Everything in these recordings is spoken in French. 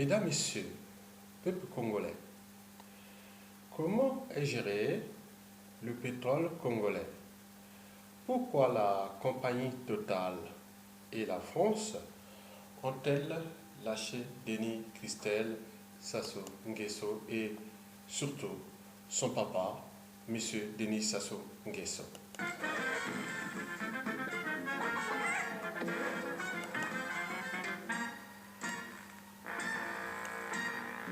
Mesdames, Messieurs, peuple congolais, comment est géré le pétrole congolais? Pourquoi la compagnie Total et la France ont-elles lâché Denis Christelle Sassou Nguesso et surtout son papa, M. Denis Sassou Nguesso?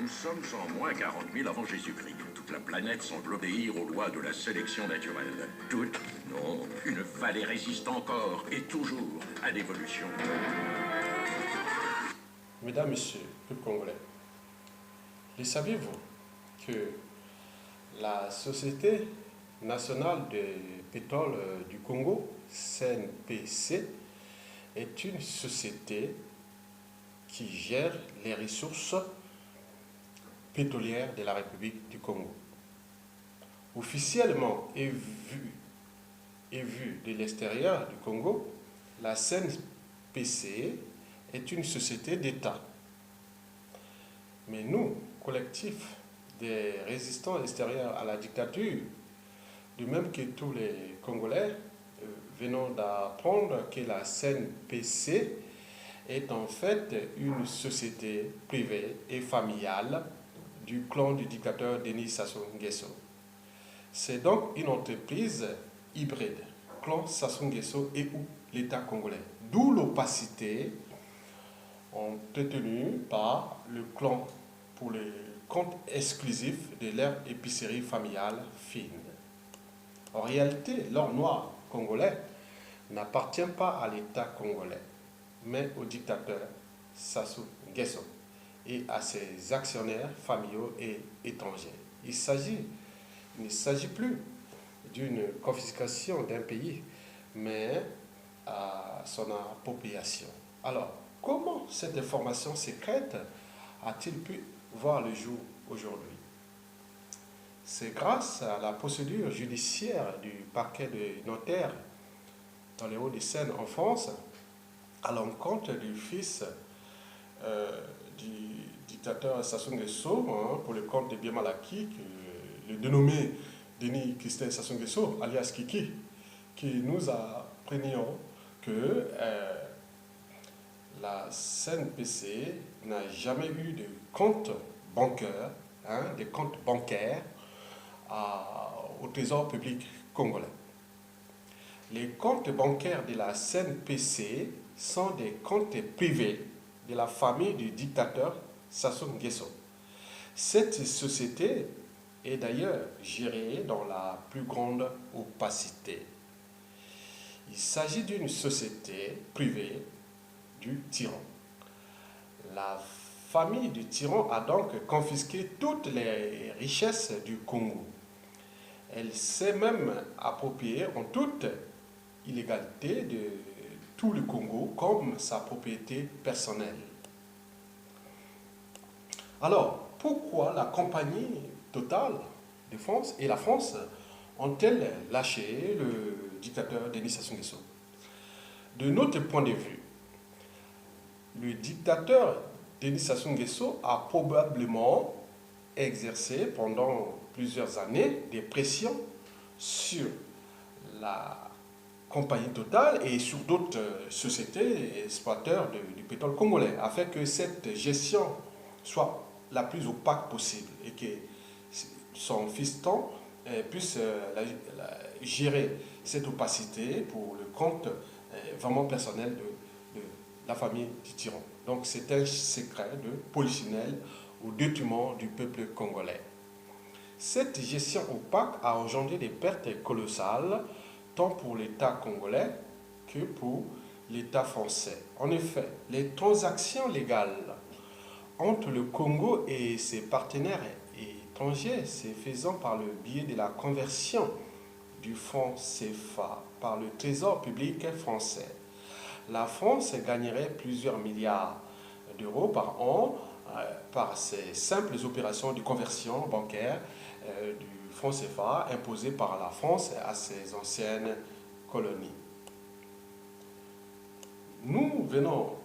Nous sommes en moins 40 000 avant Jésus-Christ. Toute la planète semble obéir aux lois de la sélection naturelle. Toute, non, une vallée résiste encore et toujours à l'évolution. Mesdames, Messieurs, peuple congolais, le saviez-vous que la Société nationale de pétrole du Congo, CNPC, est une société qui gère les ressources pétrolières de la République du Congo. Officiellement et vu de l'extérieur du Congo, la CNPC est une société d'État. Mais nous, collectif des résistants extérieurs à la dictature, de même que tous les Congolais, venons d'apprendre que la CNPC est en fait une société privée et familiale du clan du dictateur Denis Sassou Nguesso. C'est donc une entreprise hybride, clan Sassou Nguesso et ou l'État congolais. D'où l'opacité entretenue par le clan pour les comptes exclusifs de leur épicerie familiale fine. En réalité, l'or noir congolais n'appartient pas à l'État congolais, mais au dictateur Sassou Nguesso et à ses actionnaires familiaux et étrangers. Il ne s'agit plus d'une confiscation d'un pays, mais à son appropriation. Alors, comment cette information secrète a-t-il pu voir le jour aujourd'hui? C'est grâce à la procédure judiciaire du parquet de notaires dans les Hauts-de-Seine en France, à l'encontre du fils du dictateur Sassou Nguesso, pour le compte de Biemalaki, le dénommé Denis Christelle Sassou Nguesso, alias Kiki, qui nous apprenions que la CNPC n'a jamais eu de compte bancaire, des comptes bancaires au Trésor public congolais. Les comptes bancaires de la CNPC sont des comptes privés de la famille du dictateur Sassou Nguesso. Cette société est d'ailleurs gérée dans la plus grande opacité. Il s'agit d'une société privée du tyran. La famille du tyran a donc confisqué toutes les richesses du Congo. Elle s'est même appropriée en toute illégalité de tout le Congo comme sa propriété personnelle. Alors, pourquoi la compagnie Total de France et la France ont-elles lâché le dictateur Denis Sassou Nguesso? De notre point de vue, le dictateur Denis Sassou Nguesso a probablement exercé pendant plusieurs années des pressions sur la compagnie Total et sur d'autres sociétés exploiteurs du pétrole congolais, afin que cette gestion soit la plus opaque possible et que son fiston puisse gérer cette opacité pour le compte vraiment personnel de la famille du tyran. Donc c'est un secret de polichinelle au détriment du peuple congolais. Cette gestion opaque a engendré des pertes colossales tant pour l'État congolais que pour l'État français. En effet, les transactions légales entre le Congo et ses partenaires étrangers se faisant par le biais de la conversion du franc CFA par le Trésor public français. La France gagnerait plusieurs milliards d'euros par an par ces simples opérations de conversion bancaire du franc CFA imposées par la France à ses anciennes colonies. Nous venons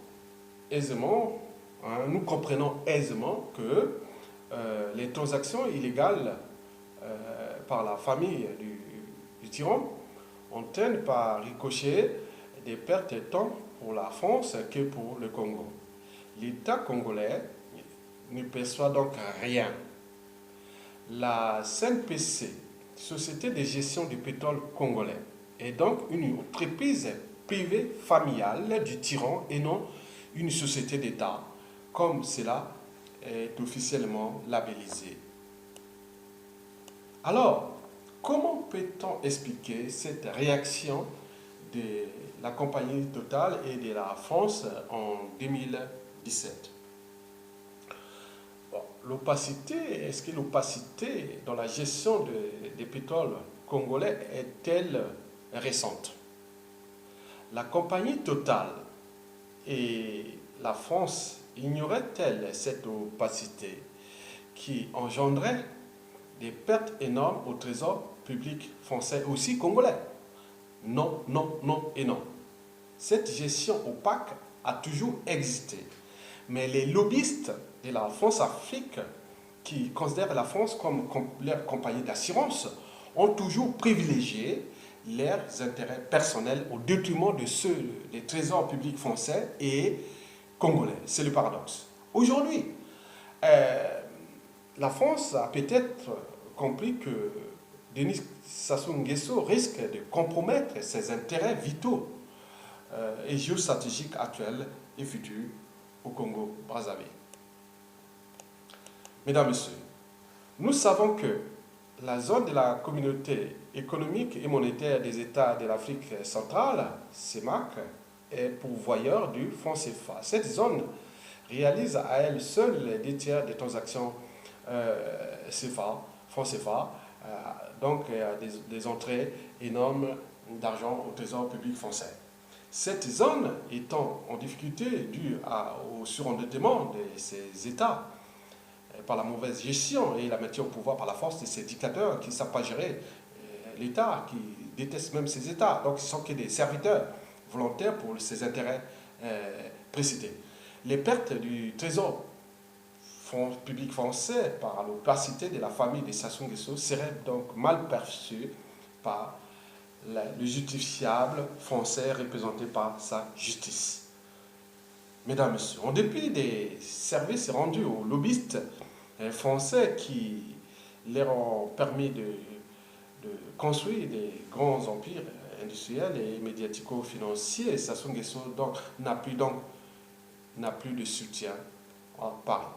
aisément hein, nous comprenons aisément que les transactions illégales par la famille du tyran entraînent par ricochet des pertes tant pour la France que pour le Congo. L'État congolais ne perçoit donc rien. La CNPC, Société de gestion du pétrole congolais, est donc une entreprise privée familiale du tyran et non une société d'État, comme cela est officiellement labellisé. Alors, comment peut-on expliquer cette réaction de la compagnie Total et de la France en 2017? Bon, l'opacité, est-ce que l'opacité dans la gestion des pétroles congolais est-elle récente? La compagnie Total et la France ignoraient-elles cette opacité qui engendrait des pertes énormes au trésor public français, aussi congolais? Non, non, non et non. Cette gestion opaque a toujours existé. Mais les lobbyistes de la France-Afrique, qui considèrent la France comme leur compagnie d'assurance, ont toujours privilégié leurs intérêts personnels au détriment de ceux des trésors publics français et congolais. C'est le paradoxe. Aujourd'hui, la France a peut-être compris que Denis Sassou Nguesso risque de compromettre ses intérêts vitaux et géostratégiques actuels et futurs au Congo-Brazzaville. Mesdames, Messieurs, nous savons que la zone de la communauté économique et monétaire des États de l'Afrique centrale, CEMAC, est pourvoyeur du franc CFA. Cette zone réalise à elle seule les 2 tiers des transactions CFA, franc CFA, donc des entrées énormes d'argent au trésor public français. Cette zone étant en difficulté due au surendettement de ces États, par la mauvaise gestion et la maintien au pouvoir par la force de ces dictateurs qui ne savent pas gérer l'État, qui détestent même ces États, donc ils sont que des serviteurs volontaires pour ces intérêts précités. Les pertes du trésor public français par l'opacité de la famille de Sassou Nguesso seraient donc mal perçues par le justiciable français représenté par sa justice. Mesdames, Messieurs, en dépit des services rendus aux lobbyistes français qui leur ont permis de construire des grands empires industriels et médiatico-financiers, Sassou Nguesso n'a plus de soutien à Paris.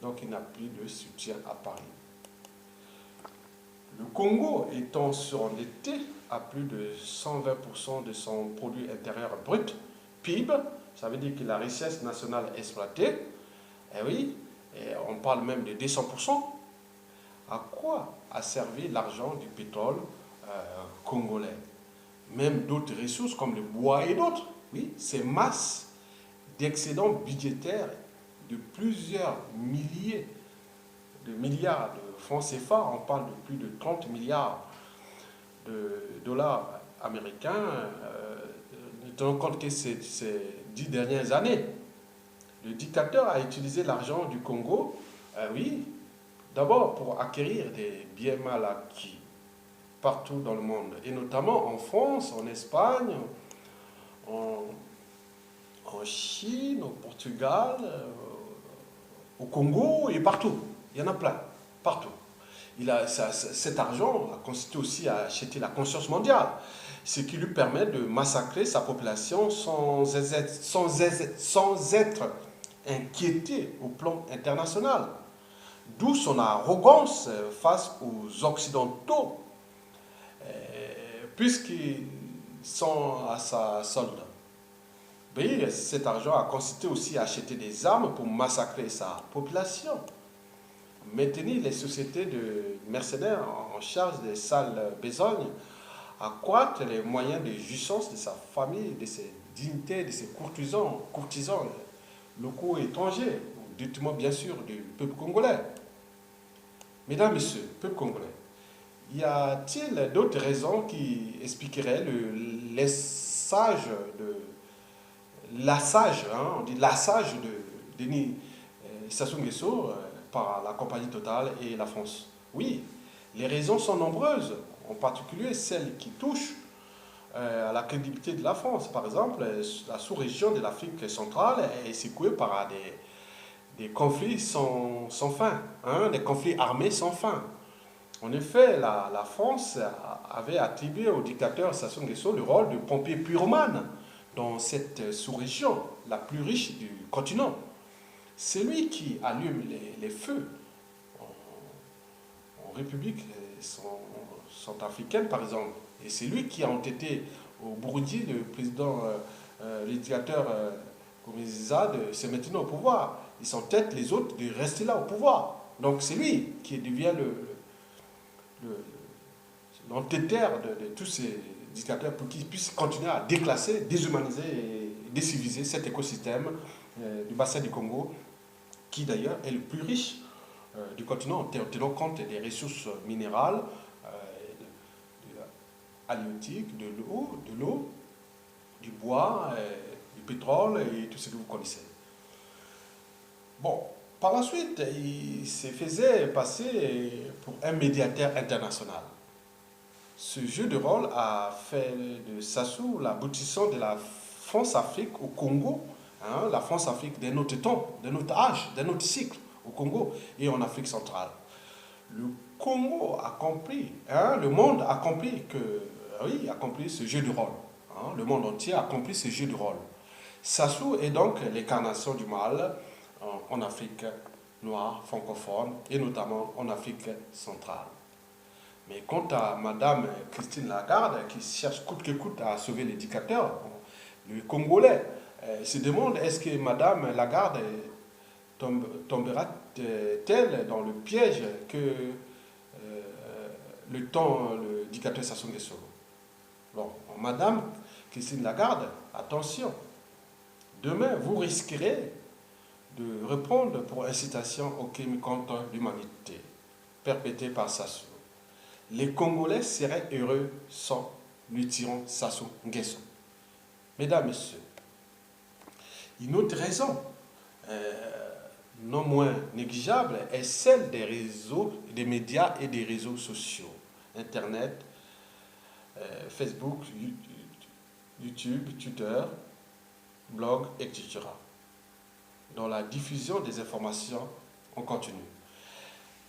Donc il n'a plus de soutien à Paris. Le Congo étant surendetté à plus de 120% de son produit intérieur brut, PIB, ça veut dire que la richesse nationale exploitée, eh oui, on parle même de 200%. À quoi a servi l'argent du pétrole congolais? Même d'autres ressources comme le bois et d'autres. Oui, ces masses d'excédents budgétaires de plusieurs milliers de milliards de francs CFA, on parle de plus de 30 milliards de dollars américains, tenant compte que ces 10 dernières années, le dictateur a utilisé l'argent du Congo, oui, d'abord pour acquérir des biens mal acquis partout dans le monde, et notamment en France, en Espagne, en Chine, au Portugal, au Congo et partout. Il y en a plein, partout. Cet argent a consisté aussi à acheter la conscience mondiale, ce qui lui permet de massacrer sa population sans être inquiété au plan international. D'où son arrogance face aux Occidentaux, puisqu'ils sont à sa solde. Oui, cet argent a consisté aussi à acheter des armes pour massacrer sa population, maintenir les sociétés de mercenaires en charge des sales besognes, accroître les moyens de jouissance de sa famille, de ses dignités, de ses courtisans locaux et étrangers, au détriment bien sûr du peuple congolais. Mesdames, Messieurs, peuple congolais, y a-t-il d'autres raisons qui expliqueraient le lassage, on dit lassage Denis Sassou Nguesso par la compagnie Total et la France? Oui, les raisons sont nombreuses, en particulier celles qui touchent à la crédibilité de la France. Par exemple, la sous-région de l'Afrique centrale est secouée par des conflits sans fin, hein, des conflits armés sans fin. En effet, la France avait attribué au dictateur Sassou Nguesso le rôle de pompier pyromane dans cette sous-région, la plus riche du continent. C'est lui qui allume les feux en République centrafricaine, par exemple. Et c'est lui qui a entêté au Burundi le président, le dictateur Nkurunziza de se maintenir au pouvoir. Ils s'entêtent les autres de rester là au pouvoir. Donc c'est lui qui devient l'entêteur de tous ces dictateurs pour qu'ils puissent continuer à déclasser, déshumaniser et déciviliser cet écosystème du bassin du Congo, qui d'ailleurs est le plus riche du continent en tenant compte des ressources minérales, halieutiques, de l'eau, du bois, du pétrole et tout ce que vous connaissez. Bon, par la suite, il se faisait passer pour un médiateur international. Ce jeu de rôle a fait de Sassou l'aboutissant de la France-Afrique au Congo, hein, la France-Afrique d'un autre temps, d'un autre âge, d'un autre cycle au Congo et en Afrique centrale. Le Congo a compris, hein, le monde a compris oui, a compris ce jeu de rôle. Hein, le monde entier a compris ce jeu de rôle. Sassou est donc l'incarnation du mal en Afrique noire, francophone et notamment en Afrique centrale. Mais quant à Madame Christine Lagarde, qui cherche coûte que coûte à sauver les dictateurs, le Congolais se demande est-ce que Madame Lagarde tombera-t-elle dans le piège que le dictateur Sassou Nguesso. Bon, Madame Christine Lagarde, attention, demain vous risquerez de répondre pour incitation au crime contre l'humanité perpétré par Sassou. Les Congolais seraient heureux sans le tyran Sassou Nguesso. Mesdames, Messieurs, une autre raison, non moins négligeable, est celle des réseaux, des médias et des réseaux sociaux. Internet, Facebook, YouTube, Twitter, blog, etc. Dans la diffusion des informations en continu.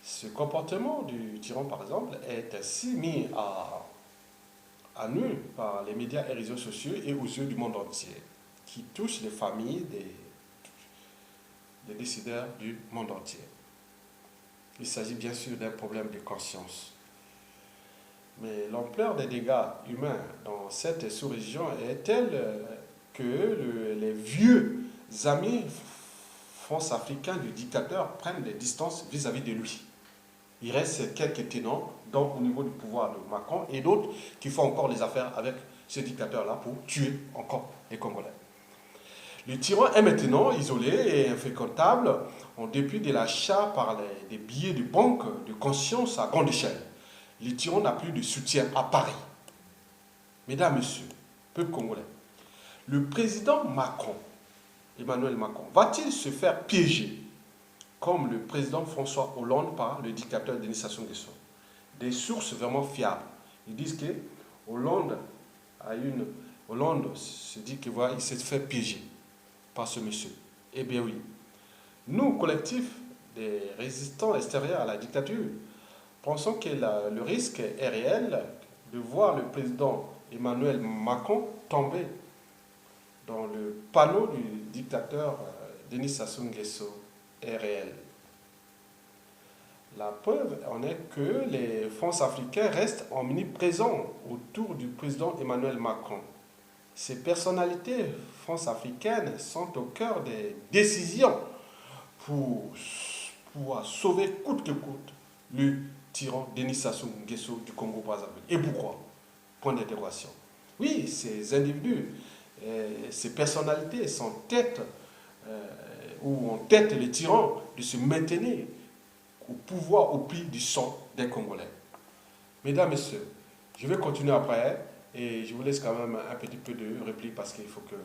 Ce comportement du tyran, par exemple, est ainsi mis à nu par les médias et réseaux sociaux et aux yeux du monde entier, qui touchent les familles des décideurs du monde entier. Il s'agit bien sûr d'un problème de conscience. Mais l'ampleur des dégâts humains dans cette sous-région est telle que les vieux amis france-africains du dictateur prennent des distances vis-à-vis de lui. Il reste quelques tenants, donc au niveau du pouvoir de Macron, et d'autres qui font encore les affaires avec ce dictateur-là pour tuer encore les Congolais. Le tyran est maintenant isolé et infréquentable en dépit de l'achat par des billets de banque de conscience à grande échelle. Le tyran n'a plus de soutien à Paris. Mesdames, Messieurs, peuple congolais, le président Macron, Emmanuel Macron, va-t-il se faire piéger comme le président François Hollande par le dictateur Denis Sassou Nguesso? Des sources vraiment fiables. Ils disent que Hollande se dit qu'il voilà, s'est fait piéger par ce monsieur. Eh bien oui. Nous, collectif des résistants extérieurs à la dictature, pensons que le risque est réel de voir le président Emmanuel Macron tomber dans le panneau du dictateur Denis Sassou Nguesso est réel. La preuve en est que les France-Africains restent omniprésents autour du président Emmanuel Macron. Ces personnalités france-africaines sont au cœur des décisions pour sauver coûte que coûte le tyran Denis Sassou Nguesso du Congo-Brazzaville. Et pourquoi? Point d'interrogation. Oui, ces individus, ces personnalités sont en tête les tyrans de se maintenir au pouvoir au prix du sang des Congolais. Mesdames, Messieurs, je vais continuer après et je vous laisse quand même un petit peu de réplique parce qu'il faut que...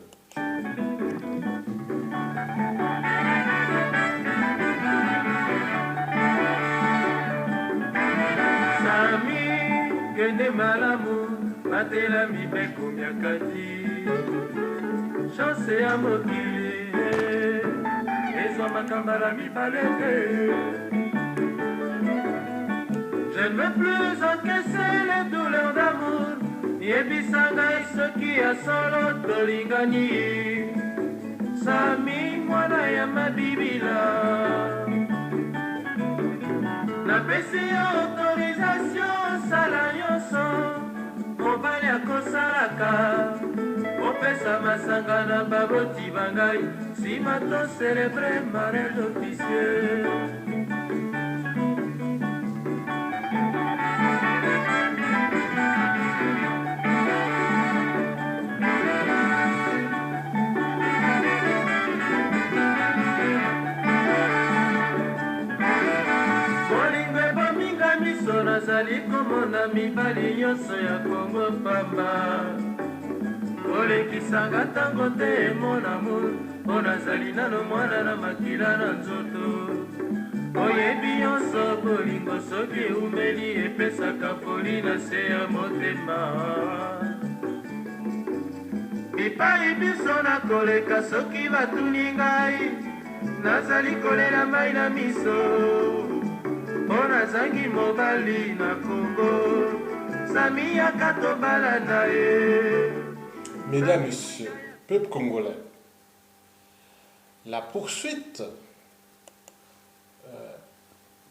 kende malamu matela mibeko miakati chance ya mokili ezwa makambala mibale te. Je ne veux plus encaisser les douleurs d'amour yebisa ngai soki ya solo tolingani sami mwana ya mabibila napesi yo autorisation sala nyonso mobali akosalaka opesa masanga na baboti bangai nsima to celebre mariage officiel. Nazali komona mibali nyonso ya Kongo pamba olekisanga ntango te mon amour mpo nazali nano mwana na makila na nzoto oyebi nyonso bolingo soki eumeli epesaka foli na se ya motema bipai biso nakoleka soki batuni ngai nazali kolela mai na miso ona zangi mobali na Congo Samia katobala nae. Mesdames, Messieurs, peuple congolais, la poursuite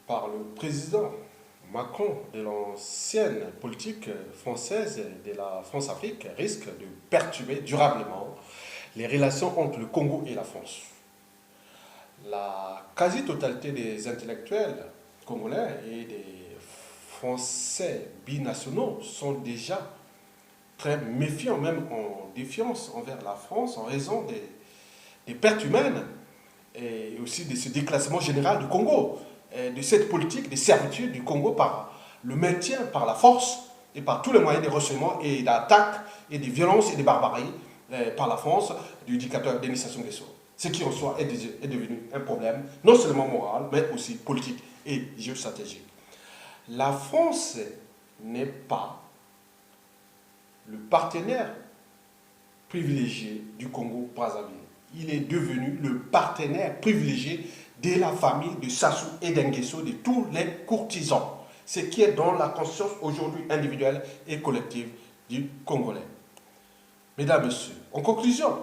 par le président Macron de l'ancienne politique française de la France-Afrique risque de perturber durablement les relations entre le Congo et la France. La quasi-totalité des intellectuels congolais et des Français binationaux sont déjà très méfiants, même en défiance envers la France en raison des pertes humaines et aussi de ce déclassement général du Congo, et de cette politique de servitude du Congo par le maintien par la force et par tous les moyens de renseignement et d'attaque et de violence et de barbarie par la France du dictateur Denis Sassou Nguesso. Ce qui en soi est devenu un problème non seulement moral mais aussi politique et géostratégique. La France n'est pas le partenaire privilégié du Congo-Brazzaville. Il est devenu le partenaire privilégié de la famille de Sassou et d'Nguesso, de tous les courtisans. Ce qui est dans la conscience aujourd'hui individuelle et collective du Congolais. Mesdames, Messieurs, en conclusion,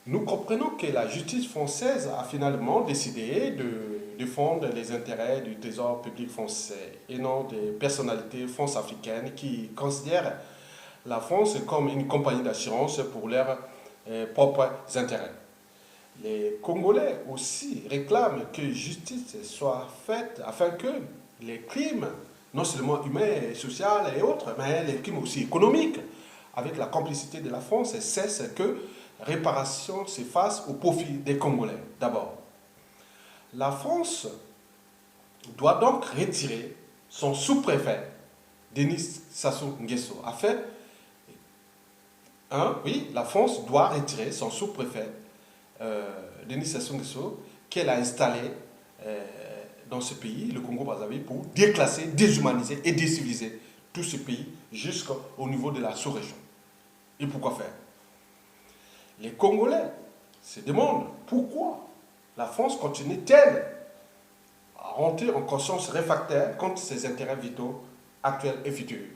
nous comprenons que la justice française a finalement décidé de défendre les intérêts du trésor public français et non des personnalités france-africaines qui considèrent la France comme une compagnie d'assurance pour leurs propres intérêts. Les Congolais aussi réclament que justice soit faite afin que les crimes, non seulement humains, sociaux et autres, mais les crimes aussi économiques, avec la complicité de la France, cessent, que réparation se fasse au profit des Congolais. D'abord, la France doit donc retirer son sous-préfet, Denis Sassou Nguesso, afin, oui, la France doit retirer son sous-préfet, Denis Sassou Nguesso, qu'elle a installé dans ce pays, le Congo-Brazzaville, pour déclasser, déshumaniser et déciviliser tout ce pays jusqu'au niveau de la sous-région. Et pourquoi faire? Les Congolais se demandent pourquoi la France continue-t-elle à rentrer en conscience réfractaire contre ses intérêts vitaux actuels et futurs.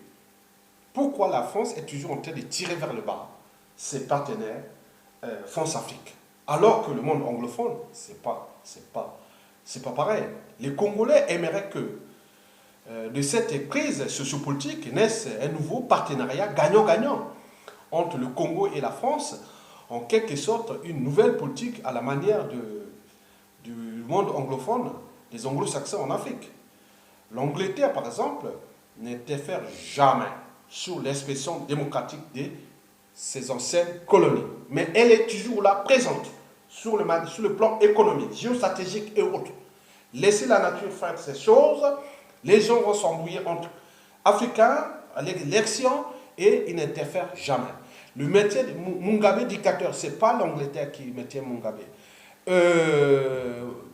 Pourquoi la France est toujours en train de tirer vers le bas ses partenaires France-Afrique, alors que le monde anglophone, c'est pas pareil. Les Congolais aimeraient que de cette crise sociopolitique naisse un nouveau partenariat gagnant-gagnant entre le Congo et la France, en quelque sorte une nouvelle politique à la manière du monde anglophone, des anglo-saxons en Afrique. L'Angleterre, par exemple, n'interfère jamais sur l'expression démocratique de ses anciennes colonies. Mais elle est toujours là, présente, sur le plan économique, géostratégique et autres. Laissez la nature faire ces choses, les gens vont s'embrouiller entre Africains, à l'élection, et ils n'interfèrent jamais. Le maintien de Mugabe dictateur, ce n'est pas l'Angleterre qui maintient Mugabe.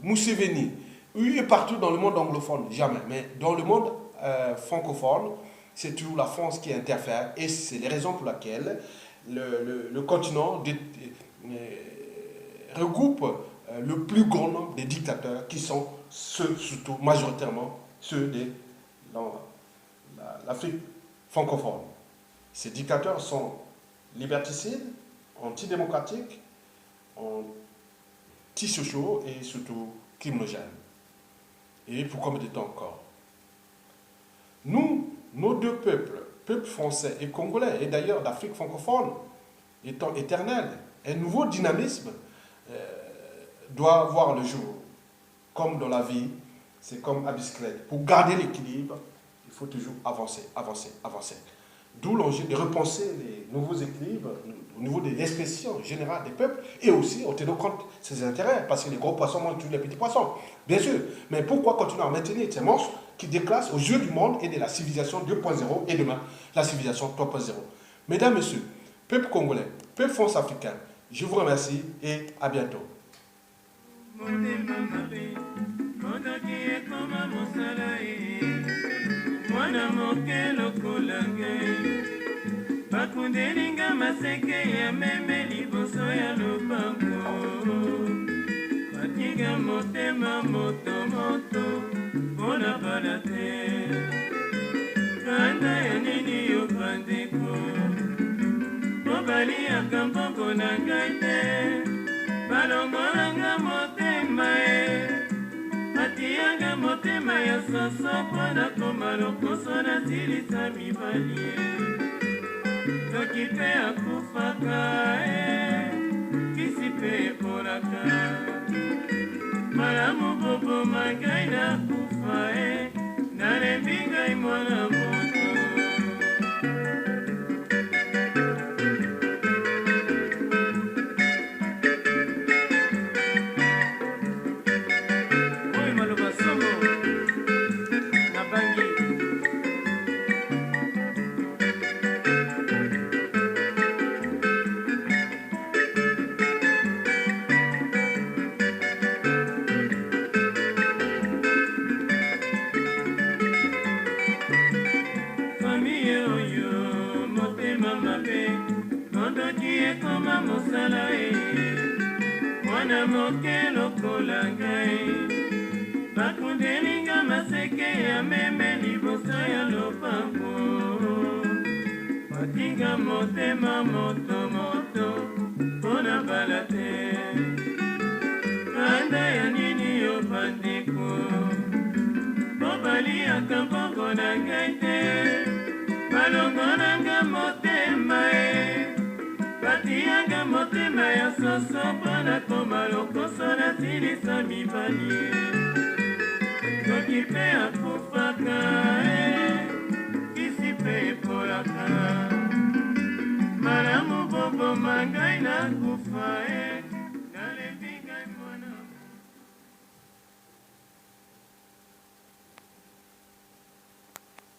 Museveni, oui, partout dans le monde anglophone, jamais. Mais dans le monde francophone, c'est toujours la France qui interfère et c'est les raisons pour lesquelles le continent regroupe le plus grand nombre de dictateurs qui sont ceux, surtout majoritairement, ceux de l'Afrique francophone. Ces dictateurs sont liberticides, antidémocratiques, antisociaux et surtout criminogènes. Et pour combien de temps encore? Nous, nos deux peuples, peuple français et congolais, et d'ailleurs d'Afrique francophone, étant éternels, un nouveau dynamisme doit voir le jour. Comme dans la vie, c'est comme à bicyclette. Pour garder l'équilibre, il faut toujours avancer, avancer, avancer. D'où l'enjeu de repenser les nouveaux équilibres au niveau de l'expression générale des peuples et aussi en tenant compte de ses intérêts, parce que les gros poissons mangent tous les petits poissons, bien sûr. Mais pourquoi continuer à maintenir ces monstres qui déclassent aux yeux du monde et de la civilisation 2.0 et demain la civilisation 3.0? Mesdames, Messieurs, peuple congolais, peuple france-africain, je vous remercie et à bientôt. Bakundelinga maseke ya meme liboso ya lopango batinga motema motomoto mpona bala te kanda ya nini yo bandeko mobaliaka mbongo na ngai te balongolanga motema batiyanga motema ya soso mpona koma lokoso nasilisa mibali soki mpe akufaka kisi mpe epolaka malamu boboma ngai nakufa nalembi ngai mwana moto oyo maloba somo na bangi mosala mwana moke lokola ngai bakundelinga maseke ya meme liboso ya lopango batinga motema motomoto mpona bala te kanda ya nini yo bandeko bobaliaka mbongo na ngai te balongolanga motema batiyanga motema ya soso mpona koma lokoso nasilisa mibali soki mpe akufaka kisi mpe epolaka malamu boboma ngai nakufa